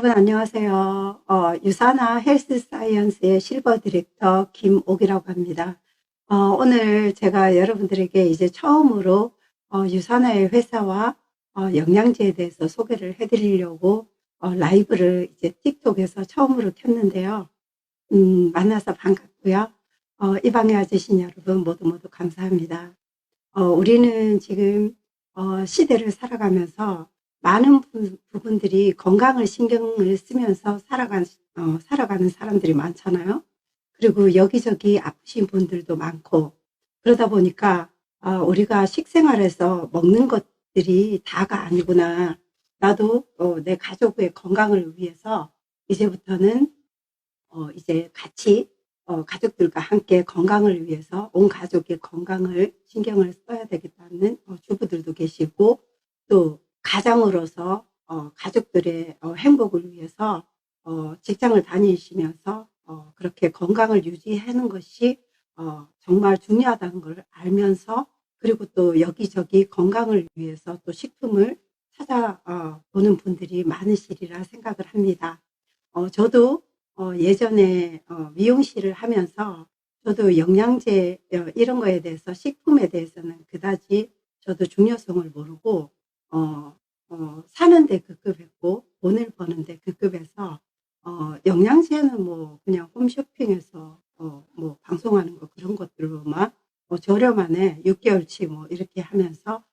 여러분 안녕하세요. 유사나 헬스 사이언스의 실버 디렉터 김옥이라고 합니다. 오늘 제가 여러분들에게 이제 처음으로 유사나의 회사와 영양제에 대해서 소개를 해드리려고 라이브를 이제 틱톡에서 처음으로 켰는데요. 만나서 반갑고요. 이 방에 와주신 여러분 모두 모두 감사합니다. 우리는 지금 시대를 살아가면서 많은 부분들이 건강을 신경을 쓰면서 살아가는 사람들이 많잖아요. 그리고 여기저기 아프신 분들도 많고, 그러다 보니까 우리가 식생활에서 먹는 것들이 다가 아니구나. 나도 내 가족의 건강을 위해서 이제부터는 이제 같이 가족들과 함께 건강을 위해서 온 가족의 건강을 신경을 써야 되겠다는 주부들도 계시고, 또 가장으로서 가족들의 행복을 위해서 직장을 다니시면서 그렇게 건강을 유지하는 것이 정말 중요하다는 걸 알면서, 그리고 또 여기저기 건강을 위해서 또 식품을 찾아보는 분들이 많으시리라 생각을 합니다. 저도 예전에 미용실을 하면서 저도 영양제 이런 거에 대해서, 식품에 대해서는 그다지 저도 중요성을 모르고 사는데 급급했고 돈을 버는데 급급해서 영양제는 뭐 그냥 홈쇼핑에서 뭐 방송하는 거 그런 것들로만 저렴하네 6개월치 뭐 이렇게 하면서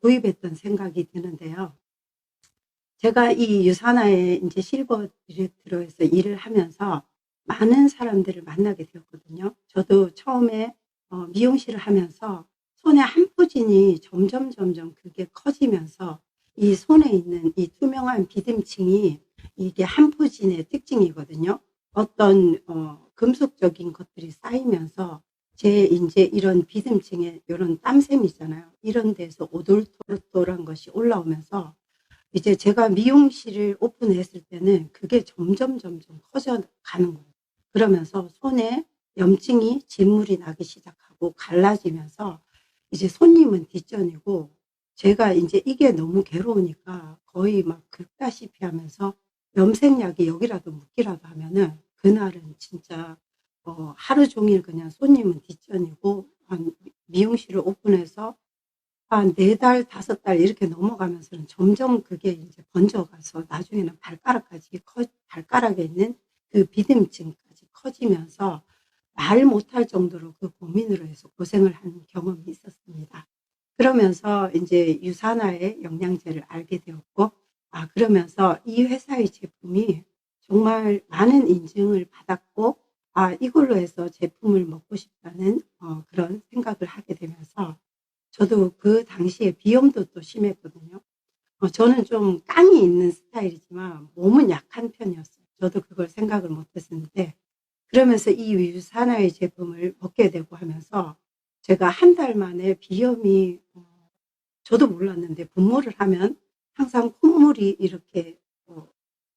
구입했던 생각이 드는데요. 제가 이 유산화의 이제 실버 디렉터로에서 일을 하면서 많은 사람들을 만나게 되었거든요. 저도 처음에 미용실을 하면서 손에 한포진이 점점 그게 커지면서 이 손에 있는 이 투명한 비듬층이 이게 한포진의 특징이거든요. 어떤 금속적인 것들이 쌓이면서 제 이제 이런 비듬층에 이런 땀샘 있잖아요. 이런 데서 오돌토돌한 것이 올라오면서 이제 제가 미용실을 오픈했을 때는 그게 점점 커져가는 거예요. 그러면서 손에 염증이 진물이 나기 시작하고 갈라지면서 이제 손님은 뒷전이고 제가 이제 이게 너무 괴로우니까 거의 막 긁다시피 하면서 염색약이 여기라도 묻기라도 하면은 그날은 진짜 하루 종일 그냥 손님은 뒷전이고 한 미용실을 오픈해서 한 4달, 5달 이렇게 넘어가면서는 점점 그게 이제 번져가서 나중에는 발가락에 있는 그 비듬층까지 커지면서 말 못할 정도로 그 고민으로 해서 고생을 한 경험이 있었습니다. 그러면서 이제 유산화의 영양제를 알게 되었고, 그러면서 이 회사의 제품이 정말 많은 인증을 받았고, 이걸로 해서 제품을 먹고 싶다는 그런 생각을 하게 되면서 저도 그 당시에 비염도 또 심했거든요. 저는 좀 깡이 있는 스타일이지만 몸은 약한 편이었어요. 저도 그걸 생각을 못 했었는데, 그러면서 이 유산화의 제품을 먹게 되고 하면서 제가 한 달 만에 비염이 저도 몰랐는데 분무를 하면 항상 콧물이 이렇게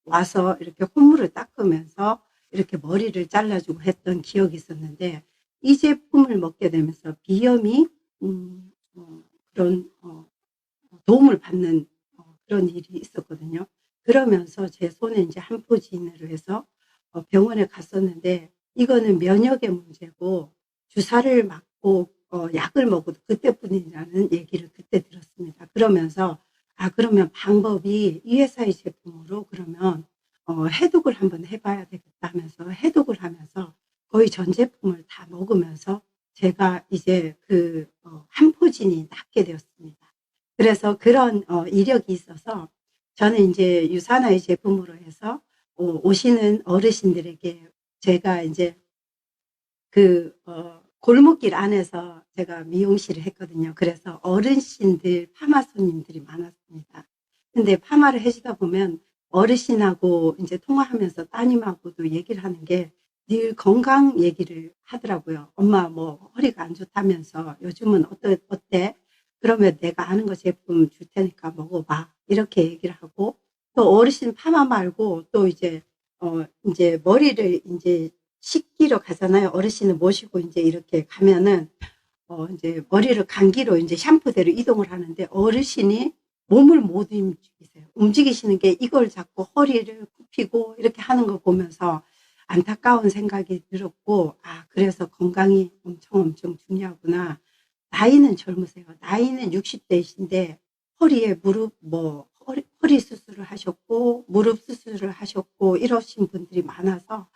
와서 이렇게 콧물을 닦으면서 이렇게 머리를 잘라주고 했던 기억이 있었는데, 이 제품을 먹게 되면서 비염이 그런 도움을 받는 그런 일이 있었거든요. 그러면서 제 손에 이제 한포진으로 해서 병원에 갔었는데, 이거는 면역의 문제고 주사를 맞고 약을 먹어도 그때뿐이라는 얘기를 그때 들었습니다. 그러면서 그러면 방법이 이 회사의 제품으로 그러면 해독을 한번 해봐야 되겠다 하면서 해독을 하면서 거의 전 제품을 다 먹으면서 제가 이제 그 한포진이 낫게 되었습니다. 그래서 그런 이력이 있어서 저는 이제 유산화의 제품으로 해서 오시는 어르신들에게 제가 이제 그 골목길 안에서 제가 미용실을 했거든요. 그래서 어르신들 파마 손님들이 많았습니다. 근데 파마를 해주다 보면 어르신하고 이제 통화하면서 따님하고도 얘기를 하는 게 늘 건강 얘기를 하더라고요. 엄마 뭐 허리가 안 좋다면서 요즘은 어때? 그러면 내가 아는 거 제품 줄 테니까 먹어봐. 이렇게 얘기를 하고, 또 어르신 파마 말고 또 이제 머리를 이제 식기로 가잖아요. 어르신을 모시고 이제 이렇게 가면은 이제 머리를 감기로 이제 샴푸대로 이동을 하는데 어르신이 몸을 못 움직이세요. 움직이시는 게 이걸 잡고 허리를 굽히고 이렇게 하는 거 보면서 안타까운 생각이 들었고, 아, 그래서 건강이 엄청 중요하구나. 나이는 젊으세요. 나이는 60대이신데 허리에 무릎 허리 수술을 하셨고 무릎 수술을 하셨고 이러신 분들이 많아서,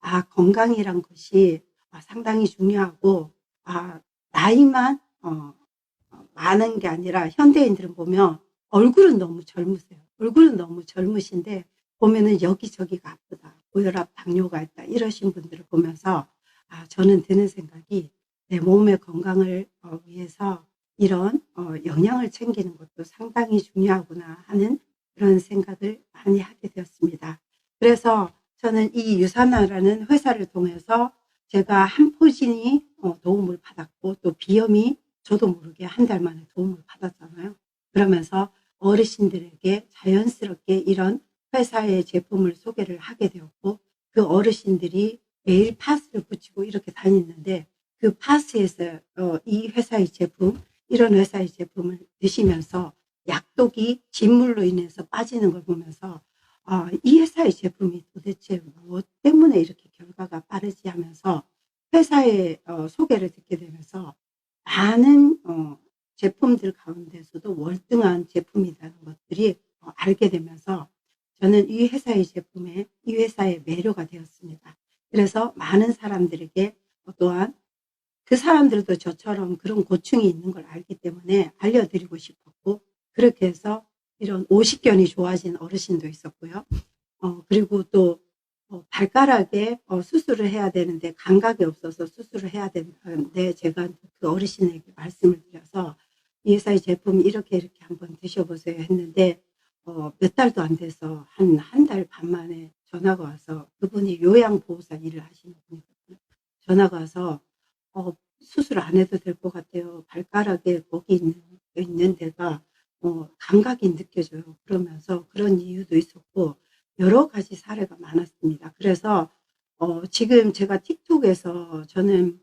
아, 건강이란 것이 상당히 중요하고, 아, 나이만 많은 게 아니라 현대인들은 보면 얼굴은 너무 젊으세요. 얼굴은 너무 젊으신데 보면은 여기저기가 아프다. 고혈압, 당뇨가 있다. 이러신 분들을 보면서, 아, 저는 드는 생각이 내 몸의 건강을 위해서 이런 영양을 챙기는 것도 상당히 중요하구나 하는 그런 생각을 많이 하게 되었습니다. 그래서 저는 이 유산화라는 회사를 통해서 제가 한 포진이 도움을 받았고, 또 비염이 저도 모르게 한 달 만에 도움을 받았잖아요. 그러면서 어르신들에게 자연스럽게 이런 회사의 제품을 소개를 하게 되었고, 그 어르신들이 매일 파스를 붙이고 이렇게 다니는데, 그 파스에서 이 회사의 제품, 이런 회사의 제품을 드시면서 약독이 진물로 인해서 빠지는 걸 보면서, 아, 이 회사의 제품이 도대체 무엇 때문에 이렇게 결과가 빠르지 하면서 회사의 소개를 듣게 되면서 많은 제품들 가운데서도 월등한 제품이라는 것들이 알게 되면서 저는 이 회사의 제품에, 이 회사의 매료가 되었습니다. 그래서 많은 사람들에게 또한 그 사람들도 저처럼 그런 고충이 있는 걸 알기 때문에 알려드리고 싶었고, 그렇게 해서 이런 오십견이 좋아진 어르신도 있었고요. 그리고 또 발가락에 수술을 해야 되는데 감각이 없어서 수술을 해야 되는데, 제가 그 어르신에게 말씀을 드려서 이 회사의 제품 이렇게 한번 드셔보세요 했는데, 몇 달도 안 돼서 한 달 반 만에 전화가 와서, 그분이 요양보호사 일을 하시는 분이거든요. 전화가 와서 수술 안 해도 될 것 같아요. 발가락에 거기 있는 데가 감각이 느껴져요. 그러면서 그런 이유도 있었고 여러 가지 사례가 많았습니다. 그래서 지금 제가 틱톡에서 저는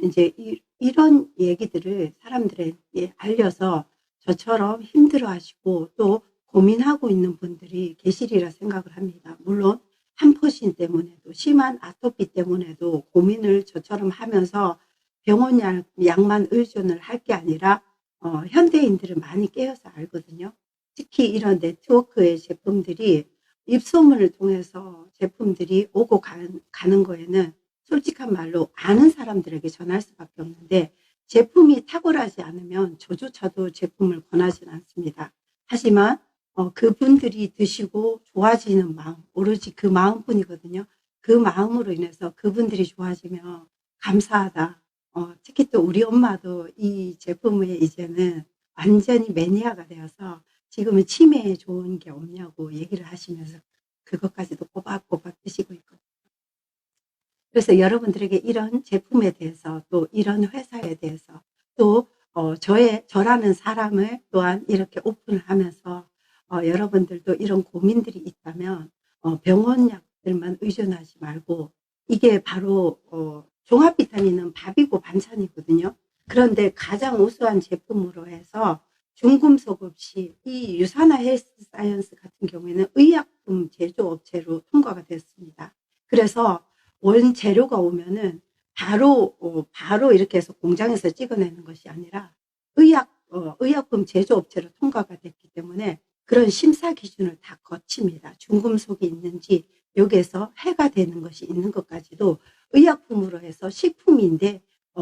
이제 이런 얘기들을 사람들에게 알려서 저처럼 힘들어하시고 또 고민하고 있는 분들이 계시리라 생각을 합니다. 물론 한퍼신 때문에도, 심한 아토피 때문에도 고민을 저처럼 하면서 병원 약만 의존을 할 게 아니라 현대인들은 많이 깨어서 알거든요. 특히 이런 네트워크의 제품들이 입소문을 통해서 제품들이 오고 가는 거에는 솔직한 말로 아는 사람들에게 전할 수밖에 없는데, 제품이 탁월하지 않으면 저조차도 제품을 권하진 않습니다. 하지만 그분들이 드시고 좋아지는 마음, 오로지 그 마음뿐이거든요. 그 마음으로 인해서 그분들이 좋아지면 감사하다. 특히 또 우리 엄마도 이 제품에 이제는 완전히 매니아가 되어서 지금은 치매에 좋은 게 없냐고 얘기를 하시면서 그것까지도 꼬박꼬박 드시고 있거든요. 그래서 여러분들에게 이런 제품에 대해서, 또 이런 회사에 대해서, 또 저라는 사람을 또한 이렇게 오픈을 하면서 여러분들도 이런 고민들이 있다면 병원 약들만 의존하지 말고, 이게 바로 종합 비타민은 밥이고 반찬이거든요. 그런데 가장 우수한 제품으로 해서 중금속 없이, 이 유산화 헬스 사이언스 같은 경우에는 의약품 제조업체로 통과가 됐습니다. 그래서 원재료가 오면은 바로 이렇게 해서 공장에서 찍어내는 것이 아니라 의약품 제조업체로 통과가 됐기 때문에 그런 심사 기준을 다 거칩니다. 중금속이 있는지, 여기에서 해가 되는 것이 있는 것까지도 의약품으로 해서 식품인데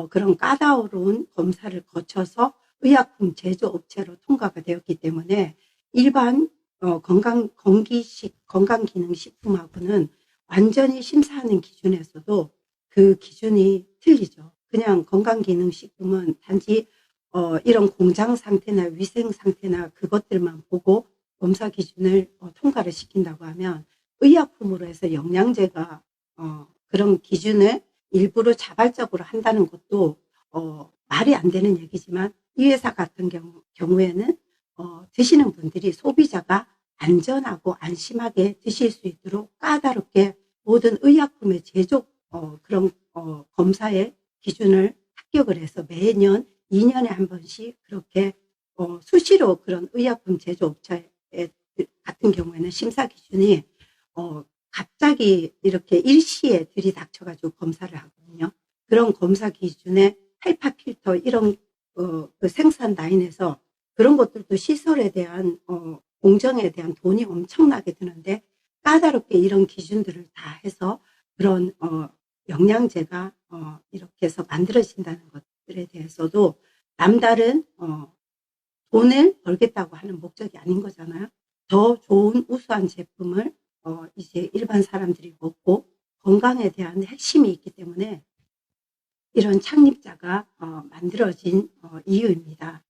그런 까다로운 검사를 거쳐서 의약품 제조업체로 통과가 되었기 때문에 일반 건강기능식품하고는 완전히 심사하는 기준에서도 그 기준이 틀리죠. 그냥 건강기능식품은 단지 이런 공장 상태나 위생 상태나 그것들만 보고 검사 기준을 통과를 시킨다고 하면, 의약품으로 해서 영양제가 그런 기준을 일부러 자발적으로 한다는 것도 말이 안 되는 얘기지만, 이 회사 같은 경우에는 드시는 분들이, 소비자가 안전하고 안심하게 드실 수 있도록 까다롭게 모든 의약품의 제조 그런 검사의 기준을 합격을 해서 매년 2년에 한 번씩 그렇게 수시로 그런 의약품 제조업체 같은 경우에는 심사 기준이 갑자기 이렇게 일시에 들이닥쳐가지고 검사를 하거든요. 그런 검사 기준에 헤파 필터 이런 그 생산 라인에서 그런 것들도 시설에 대한 공정에 대한 돈이 엄청나게 드는데 까다롭게 이런 기준들을 다 해서 그런 영양제가 이렇게 해서 만들어진다는 것들에 대해서도 남다른 돈을 벌겠다고 하는 목적이 아닌 거잖아요. 더 좋은 우수한 제품을 이제 일반 사람들이 먹고 건강에 대한 핵심이 있기 때문에 이런 창립자가 만들어진 이유입니다.